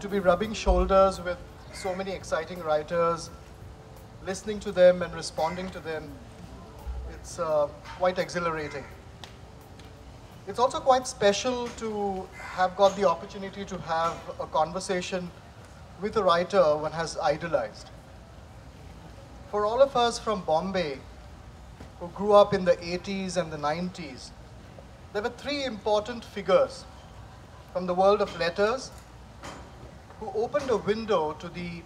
to be rubbing shoulders with so many exciting writers, listening to them and responding to them. It's quite exhilarating. It's also quite special to have got the opportunity to have a conversation with a writer one has idolized. For all of us from Bombay, who grew up in the 80s and the 90s, there were three important figures from the world of letters who opened a window to the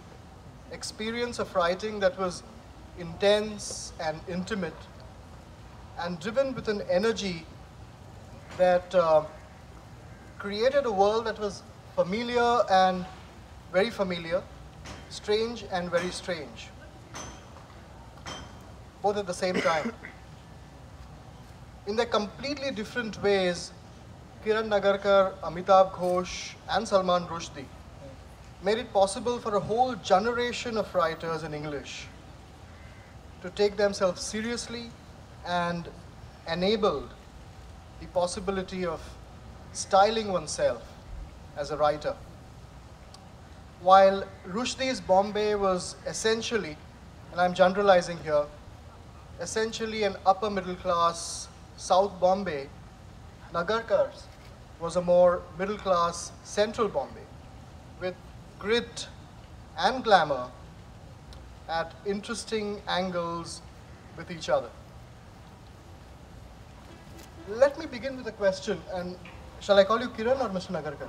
experience of writing that was intense and intimate and driven with an energy that created a world that was familiar and very familiar, strange and very strange, both at the same time. In their completely different ways, Kiran Nagarkar, Amitabh Ghosh and Salman Rushdie made it possible for a whole generation of writers in English to take themselves seriously and enabled the possibility of styling oneself as a writer. While Rushdie's Bombay was essentially, and I'm generalizing here, essentially an upper middle class South Bombay, Nagarkar's was a more middle class Central Bombay with grit and glamour at interesting angles with each other. Let me begin with a question, and shall I call you Kiran or Mr. Nagarkar?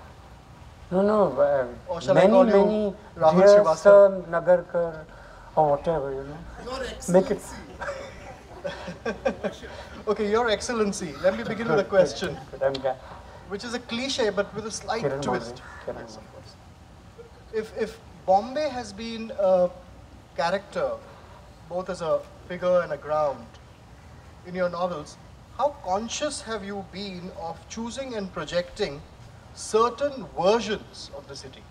No, Or shall many, I call you many, Rahul dear Srivastava? Sir Nagarkar, or whatever, you know. Your Make it. Excellency. Okay, Your Excellency, let me begin with a question, Good, I'm glad. which is a cliche but with a slight Kiran twist. Bombay, Kiran Yes, of Bombay. course. If Bombay has been a character, both as a figure and a ground, in your novels, how conscious have you been of choosing and projecting certain versions of the city?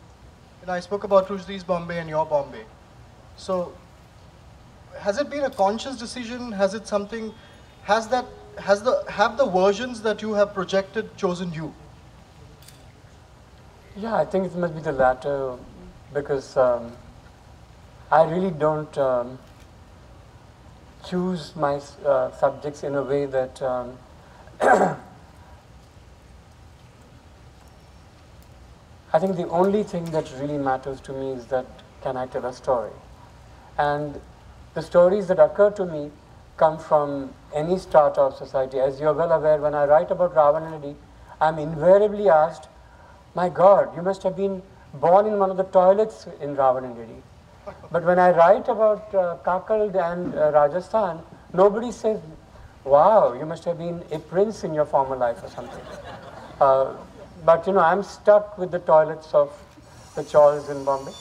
And I spoke about Rushdie's Bombay and your Bombay. So, has it been a conscious decision? Has it something? Have the versions that you have projected chosen you? Yeah, I think it must be the latter, because I really don't choose my subjects in a way that I think the only thing that really matters to me is that can I tell a story? And the stories that occur to me come from any strata of society. As you're well aware, when I write about Ravanaladi, I'm invariably asked, my God, you must have been born in one of the toilets in Ravanaladi. But when I write about Kakal and Rajasthan, nobody says, wow, you must have been a prince in your former life or something. But you know, I'm stuck with the toilets of the chawls in Bombay.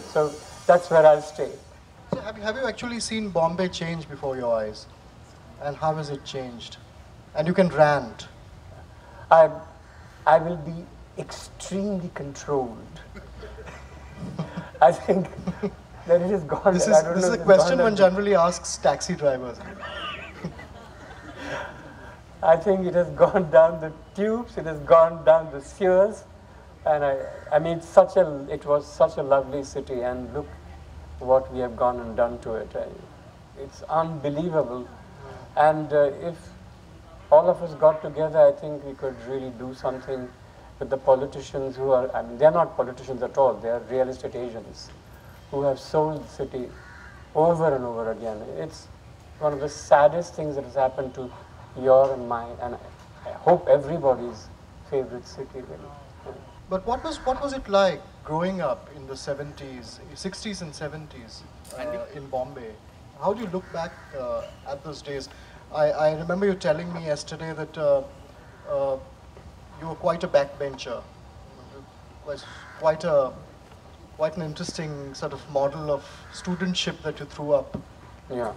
So that's where I'll stay. So have you actually seen Bombay change before your eyes? And how has it changed? And you can rant. I will be extremely controlled. I think that it has gone. This I don't is know a if it's question gone one generally asks taxi drivers. I think it has gone down the tubes, it has gone down the sewers, and I mean, it was such a lovely city, and look what we have gone and done to it. It's unbelievable. And if all of us got together, I think we could really do something with the politicians who are, I mean, they're not politicians at all, they are real estate agents who have sold the city over and over again. It's one of the saddest things that has happened to your and mine, and I hope everybody's favorite city, really. But what was it like growing up in the 70s, 60s and 70s in Bombay? How do you look back at those days? I remember you telling me yesterday that you were quite a backbencher. Quite an interesting sort of model of studentship that you threw up. Yeah.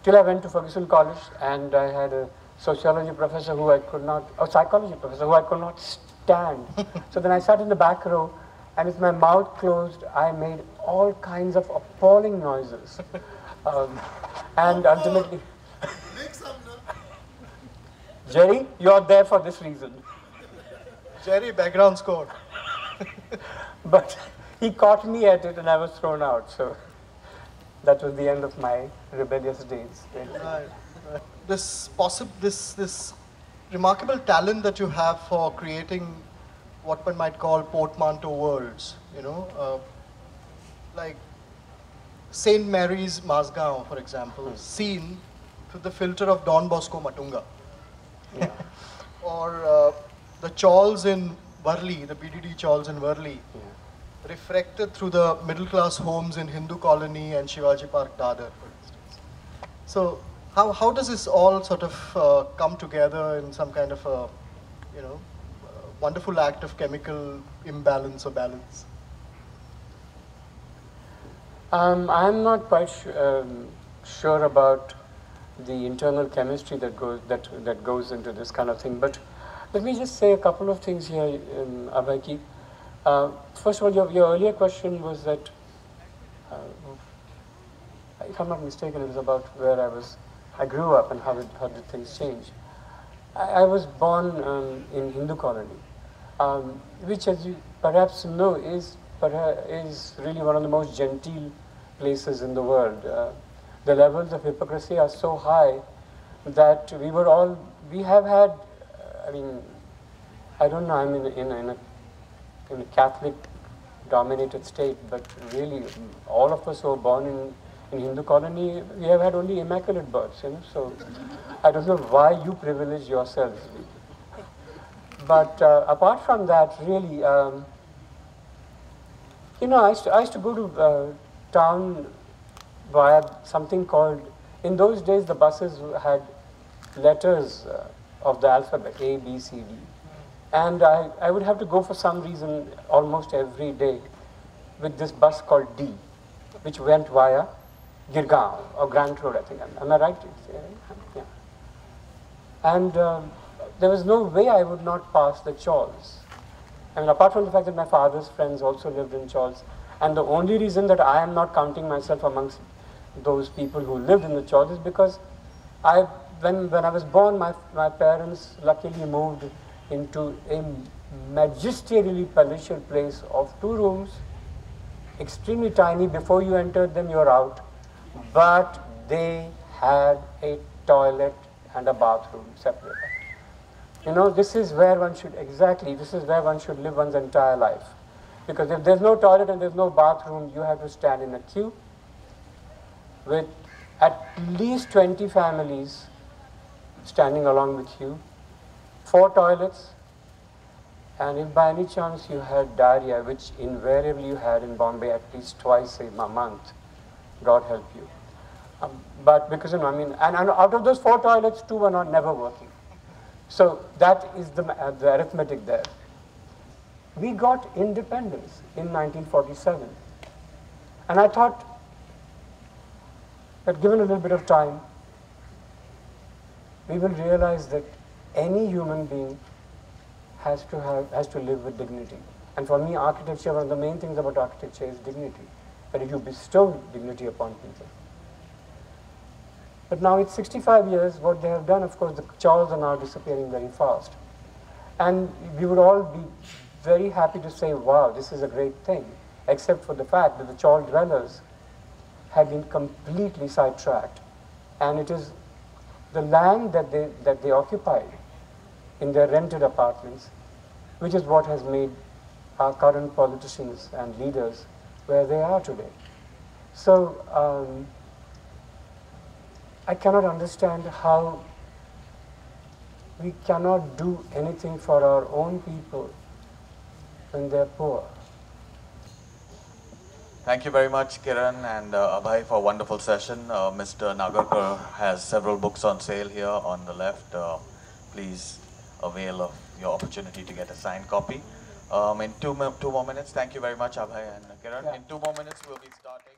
Till I went to Ferguson College, and I had a sociology professor who I could not, or psychology professor who I could not stand. So then I sat in the back row, and with my mouth closed, I made all kinds of appalling noises. And ultimately, Make some noise. Jerry, you're there for this reason. Jerry, background score. But he caught me at it and I was thrown out. So that was the end of my rebellious days. Right. This remarkable talent that you have for creating what one might call portmanteau worlds, like Saint Mary's Masgaon, for example, seen through the filter of Don Bosco Matunga. Yeah. Or the chawls in Varli, the BDD chawls in Varli, reflected through the middle-class homes in Hindu Colony and Shivaji Park, Dadar, for instance. So how does this all sort of come together in some kind of a, wonderful act of chemical imbalance or balance? I'm not quite sure about the internal chemistry that goes into this kind of thing, but let me just say a couple of things here, Abhay. First of all, your earlier question was that, if I'm not mistaken, it was about where I grew up and how did things change. I was born in Hindu Colony, which, as you perhaps know, is really one of the most genteel places in the world. The levels of hypocrisy are so high that we have had, I don't know, I'm in a Catholic dominated state, but really all of us who were born in Hindu Colony, we have had only immaculate births, so I don't know why you privilege yourselves. But apart from that, really, I used to go to town via something called, in those days the buses had letters of the alphabet, A, B, C, D. And I would have to go for some reason almost every day with this bus called D, which went via Girgaon or Grant Road, I think. Am I right? Yeah. And there was no way I would not pass the chawls. Apart from the fact that my father's friends also lived in chawls, and the only reason that I am not counting myself amongst those people who lived in the chawls is because when I was born, my parents luckily moved into a magisterially palatial place of 2 rooms, extremely tiny. Before you entered them, you're out. But they had a toilet and a bathroom separate. This is where one should live one's entire life. Because if there's no toilet and there's no bathroom, you have to stand in a queue with at least 20 families standing along with you, 4 toilets, and if by any chance you had diarrhea, which invariably you had in Bombay at least twice a month, God help you. But because, and out of those 4 toilets, 2 were never working. So that is the arithmetic there. We got independence in 1947. And I thought that given a little bit of time, we will realize that any human being has to live with dignity. And for me, architecture, one of the main things about architecture is dignity. That you bestow dignity upon people. But now it's 65 years, what they have done, of course, the chawls are now disappearing very fast. And we would all be very happy to say, wow, this is a great thing, except for the fact that the chawl dwellers have been completely sidetracked. And it is the land that they occupied in their rented apartments, which is what has made our current politicians and leaders where they are today. So I cannot understand how we cannot do anything for our own people when they're poor. Thank you very much, Kiran and Abhay, for a wonderful session. Mr. Nagarkar has several books on sale here on the left. Please avail of your opportunity to get a signed copy. In two more minutes, thank you very much, Abhay and Kiran. Yeah. In 2 more minutes, we'll be starting.